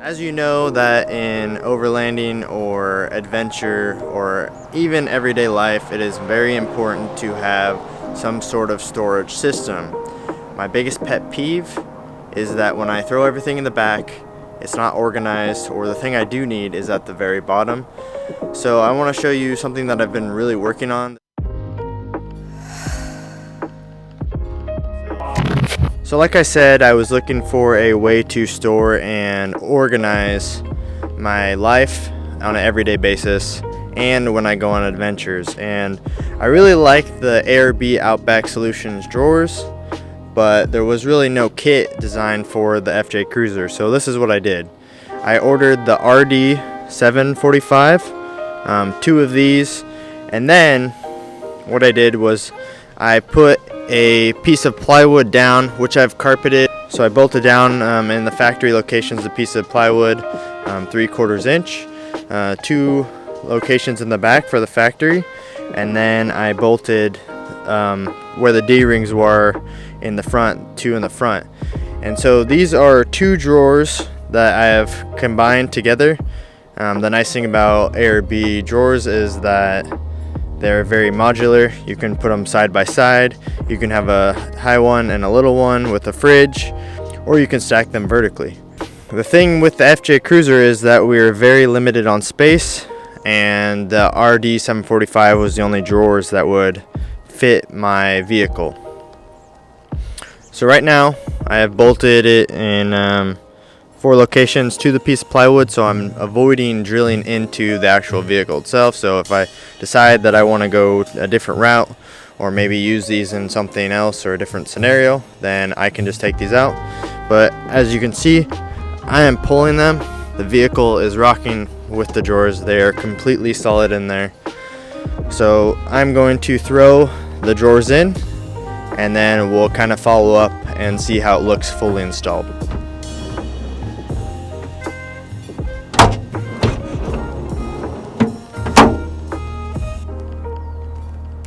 As you know that in overlanding or adventure or even everyday life, it is very important to have some sort of storage system. My biggest pet peeve is that when I throw everything in the back, it's not organized, or the thing I do need is at the very bottom. So I want to show you something that I've been really working on. So like I said, I was looking for a way to store and organize my life on an everyday basis and when I go on adventures. And I really like the ARB Outback Solutions drawers, but there was really no kit designed for the FJ Cruiser. So this is what I did. I ordered the RD 745, 2 of these, and then what I did was I put a piece of plywood down, which I've carpeted. So I bolted down in the factory locations a piece of plywood, 3/4 inch, 2 locations in the back for the factory, and then I bolted where the D-rings were in the front, 2 in the front. And so these are 2 drawers that I have combined together. The nice thing about ARB drawers is that they're very modular. You can put them side by side. You can have a high one and a little one with a fridge, or you can stack them vertically. The thing with the FJ Cruiser is that we're very limited on space, and the RD 745 was the only drawers that would fit my vehicle. So right now I have bolted it in 4 locations to the piece of plywood, so I'm avoiding drilling into the actual vehicle itself. So if I decide that I want to go a different route, or maybe use these in something else or a different scenario, then I can just take these out. But as you can see, I am pulling them. The vehicle is rocking with the drawers. They are completely solid in there. So I'm going to throw the drawers in, and then we'll kind of follow up and see how it looks fully installed.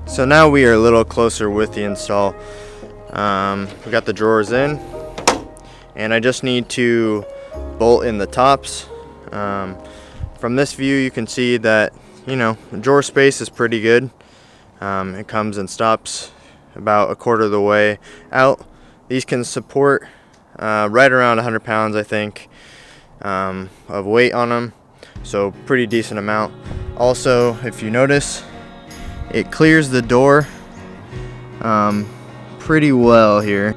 So now we are a little closer with the install. We got the drawers in, and I just need to bolt in the tops. From this view you can see that, the drawer space is pretty good. It comes and stops about 1/4 of the way out. These can support right around 100 pounds, I think, of weight on them, so pretty decent amount. Also, if you notice, it clears the door pretty well here.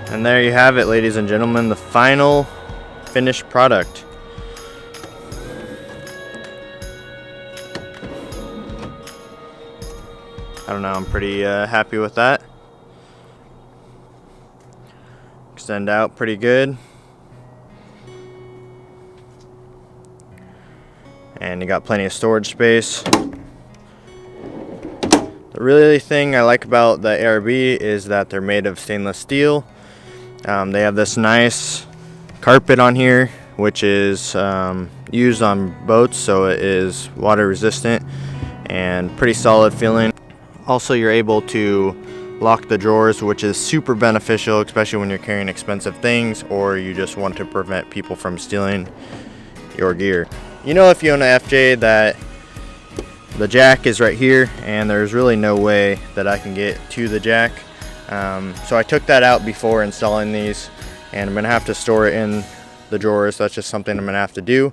And there you have it, ladies and gentlemen, the final finished product. I don't know, I'm pretty happy with that. Extend out pretty good. And you got plenty of storage space. The really thing I like about the ARB is that they're made of stainless steel. They have this nice carpet on here, which is used on boats, so it is water resistant and pretty solid feeling. Also, you're able to lock the drawers, which is super beneficial, especially when you're carrying expensive things or you just want to prevent people from stealing your gear. If you own an FJ, that the jack is right here, and there's really no way that I can get to the jack. So I took that out before installing these, and I'm going to have to store it in the drawers. That's just something I'm going to have to do.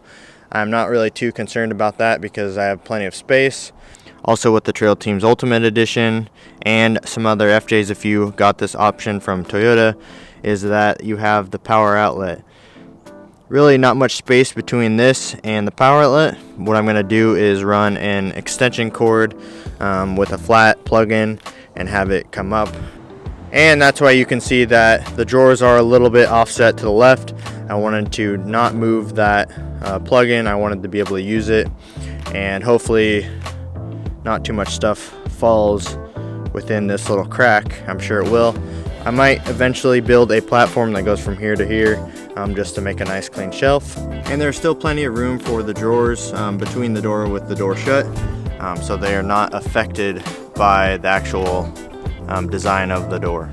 I'm not really too concerned about that because I have plenty of space. Also with the Trail Team's Ultimate Edition and some other FJs, if you got this option from Toyota, is that you have the power outlet. Really not much space between this and the power outlet. What I'm going to do is run an extension cord with a flat plug-in and have it come up. And that's why you can see that the drawers are a little bit offset to the left. I wanted to not move that plug-in. I wanted to be able to use it, and hopefully not too much stuff falls within this little crack. I'm sure it will. I might eventually build a platform that goes from here to here, just to make a nice clean shelf. And there's still plenty of room for the drawers between the door with the door shut, so they are not affected by the actual design of the door.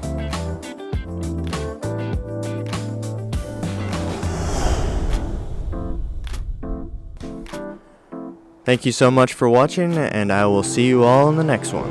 Thank you so much for watching, and I will see you all in the next one.